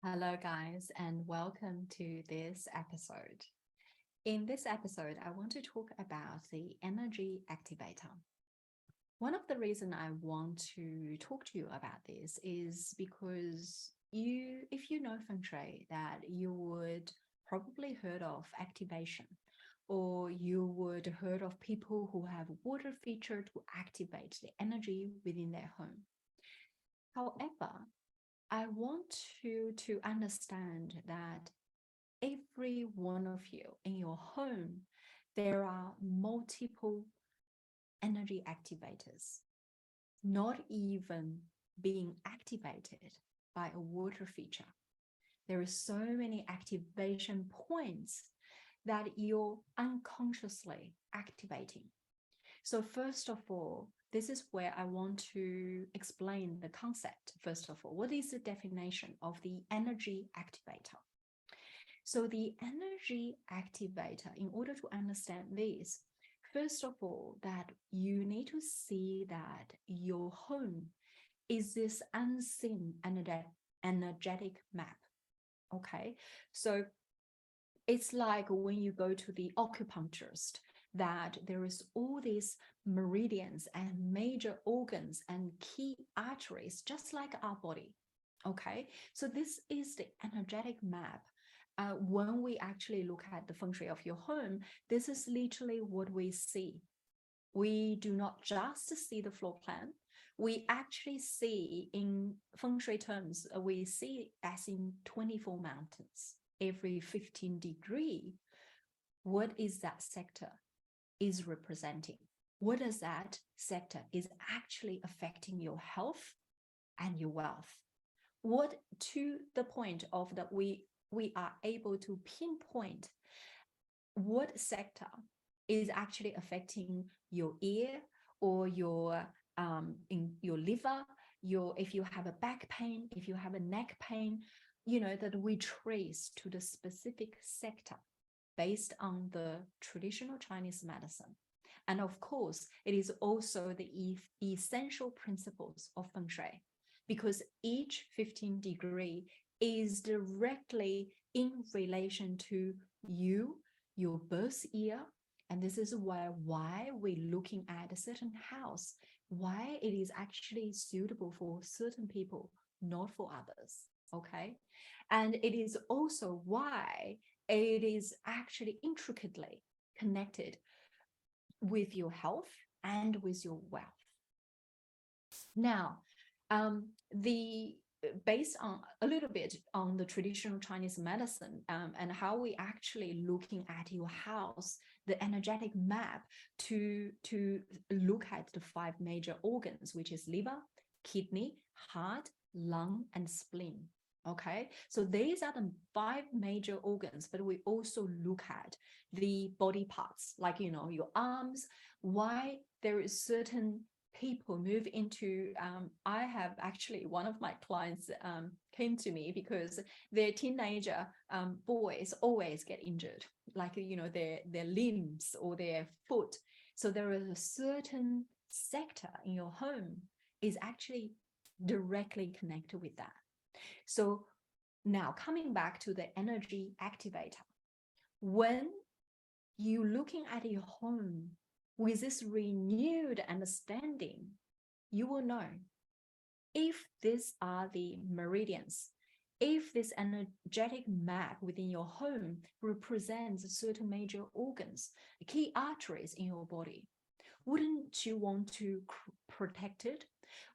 Hello, guys, and welcome to this episode. In this episode, I want to talk about the energy activator. One of the reasons I want to talk to you about this is because if you know Feng Shui, that you would probably heard of activation, or you would heard of people who have water feature to activate the energy within their home. However, I want you to understand that every one of you in your home, there are multiple energy activators, not even being activated by a water feature. There are so many activation points that you're unconsciously activating. So first of all, this is where I want to explain the concept. First of all, what is the definition of the energy activator? So the energy activator, in order to understand this, first of all, that you need to see that your home is this unseen energetic map. Okay, so it's like when you go to the acupuncturist, that there is all these meridians and major organs and key arteries, just like our body. Okay, so this is the energetic map. When we actually look at the feng shui of your home, this is literally what we see. We do not just see the floor plan. We actually see, in feng shui terms, we see as in 24 mountains. Every 15 degrees, what is that sector is representing? What does that sector is actually affecting your health and your wealth? What, to the point of that we are able to pinpoint what sector is actually affecting your ear or your in your liver, if you have a back pain, if you have a neck pain, that we trace to the specific sector based on the traditional Chinese medicine. And of course, it is also the essential principles of Feng Shui, because each 15 degree is directly in relation to you, your birth year. And this is why we're looking at a certain house, why it is actually suitable for certain people, not for others. Okay. And it is also why it is actually intricately connected with your health and with your wealth. Now, based on a little bit on the traditional Chinese medicine and how we actually looking at your house, the energetic map to look at the 5 major organs, which is liver, kidney, heart, lung, and spleen. Okay, so these are the 5 major organs, but we also look at the body parts, like, your arms, why there is certain people move into, I have actually, one of my clients came to me because their teenager boys always get injured, like, their limbs or their foot. So there is a certain sector in your home is actually directly connected with that. So now coming back to the energy activator, when you're looking at your home with this renewed understanding, you will know if these are the meridians, if this energetic map within your home represents certain major organs, key arteries in your body, wouldn't you want to protect it?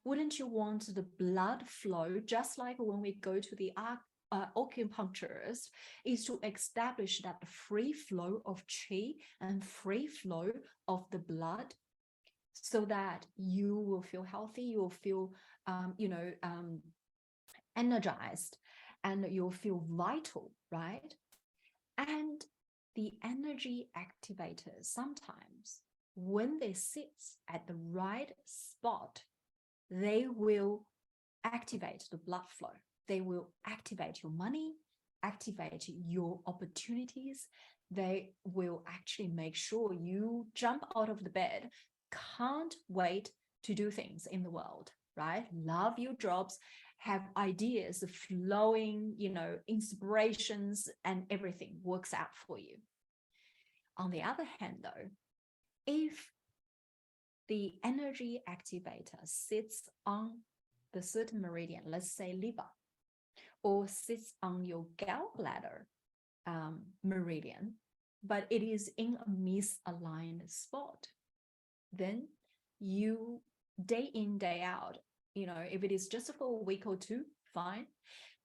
Wouldn't you want the blood flow, just like when we go to the acupuncturist, is to establish that free flow of qi and free flow of the blood, so that you will feel healthy, you will feel energized, and you'll feel vital, right? And the energy activators, sometimes when they sit at the right spot, they will activate the blood flow. They will activate your money, activate your opportunities. They will actually make sure you jump out of the bed, can't wait to do things in the world, right? Love your jobs, have ideas flowing, inspirations, and everything works out for you. On the other hand, though, if the energy activator sits on the certain meridian, let's say liver, or sits on your gallbladder meridian, but it is in a misaligned spot, then you, day in, day out, if it is just for a week or two, fine.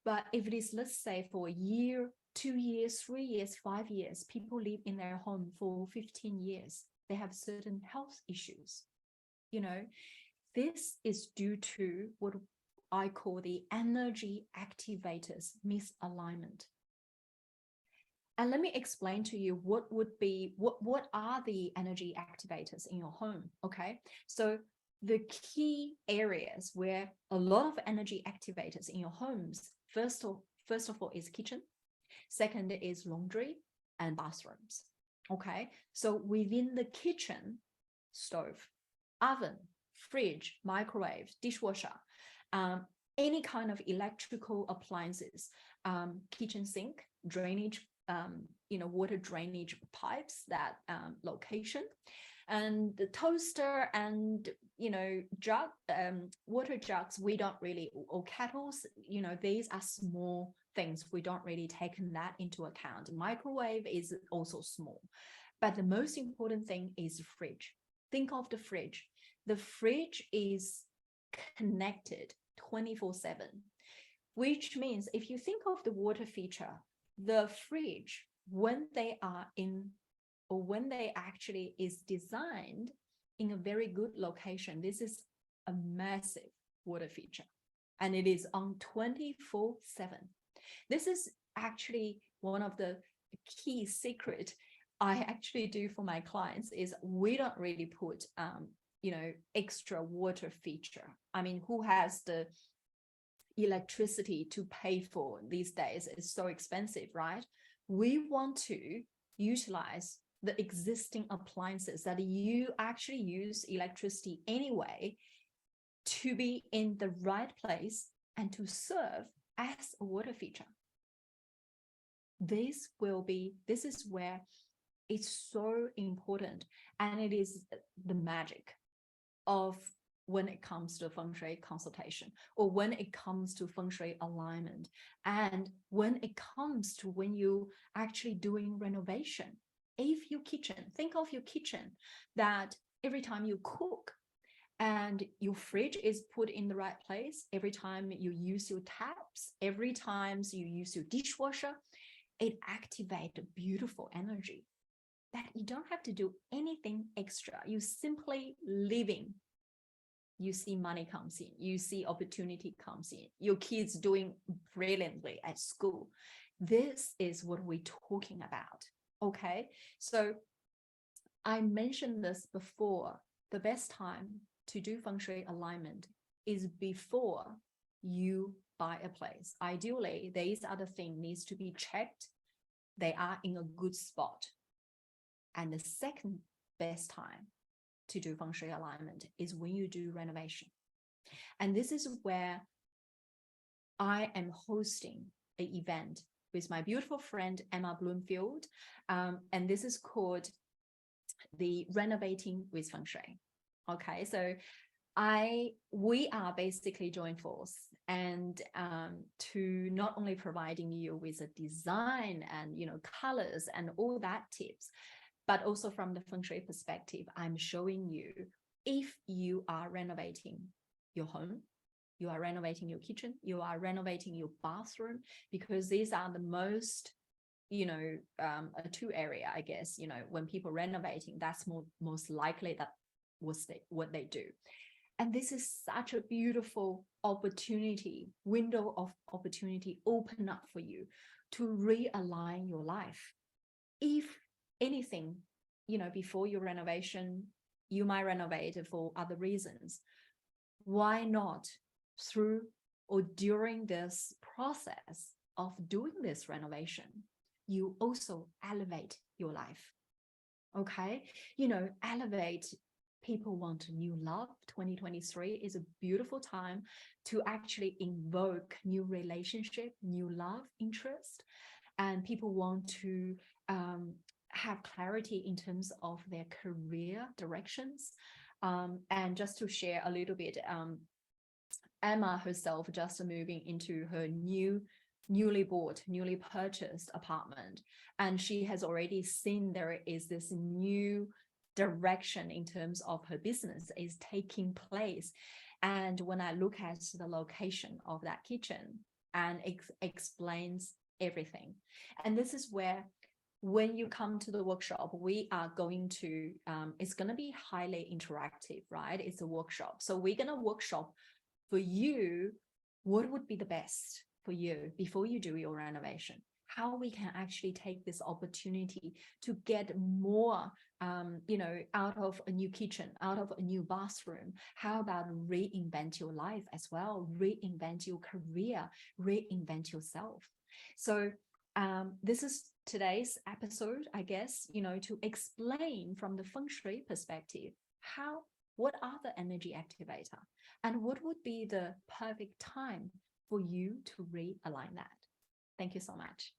But if it is, let's say, for a year, 2 years, 3 years, 5 years, people live in their home for 15 years, they have certain health issues. This is due to what I call the energy activators misalignment. And let me explain to you what are the energy activators in your home, okay? So the key areas where a lot of energy activators in your homes, first of all is kitchen, second is laundry and bathrooms, okay? So within the kitchen, stove, oven, fridge, microwave, dishwasher, any kind of electrical appliances, kitchen sink, drainage, water drainage pipes, that location, and the toaster and jug, water jugs, we don't really, or kettles, these are small things, we don't really take that into account. Microwave is also small, but the most important thing is the fridge. Think of the fridge. The fridge is connected 24/7, which means if you think of the water feature, the fridge, when they are in, or when they actually is designed in a very good location, this is a massive water feature, and it is on 24/7. This is actually one of the key secret I actually do for my clients, is we don't really put extra water feature. I mean, who has the electricity to pay for these days? It's so expensive, right? We want to utilize the existing appliances that you actually use electricity anyway, to be in the right place and to serve as a water feature. This is where it's so important, and it is the magic of when it comes to Feng Shui consultation, or when it comes to Feng Shui alignment, and when it comes to when you actually doing renovation. If your kitchen, think of your kitchen, that every time you cook and your fridge is put in the right place, every time you use your taps, every time you use your dishwasher, it activates a beautiful energy that you don't have to do anything extra. You simply living. You see money comes in, you see opportunity comes in, your kids doing brilliantly at school. This is what we're talking about, okay? So I mentioned this before, the best time to do Feng Shui alignment is before you buy a place. Ideally, these other things needs to be checked. They are in a good spot. And the second best time to do Feng Shui alignment is when you do renovation. And this is where I am hosting an event with my beautiful friend, Emma Blomfield. And this is called the Renovating with Feng Shui. Okay, so we are basically joint force, and to not only providing you with a design and colors and all that tips, but also from the Feng Shui perspective, I'm showing you, if you are renovating your home, you are renovating your kitchen, you are renovating your bathroom, because these are the most, two area, I guess, when people renovating, that's most likely that what they do. And this is such a beautiful opportunity, window of opportunity open up for you to realign your life. If anything, before your renovation, you might renovate for other reasons. Why not through or during this process of doing this renovation, you also elevate your life? Okay, elevate People want new love. 2023 is a beautiful time to actually invoke new relationship, new love, interest, and people want to have clarity in terms of their career directions. And just to share a little bit, Emma herself just moving into her newly purchased apartment, and she has already seen there is this new direction in terms of her business is taking place. And when I look at the location of that kitchen, and it explains everything. And this is where, when you come to the workshop, we are going to, it's going to be highly interactive, right? It's a workshop. So we're going to workshop for you what would be the best for you before you do your renovation, how we can actually take this opportunity to get more, out of a new kitchen, out of a new bathroom. How about reinvent your life as well, reinvent your career, reinvent yourself. So this is today's episode, I guess, to explain from the Feng Shui perspective, what are the energy activator and what would be the perfect time for you to realign that. Thank you so much.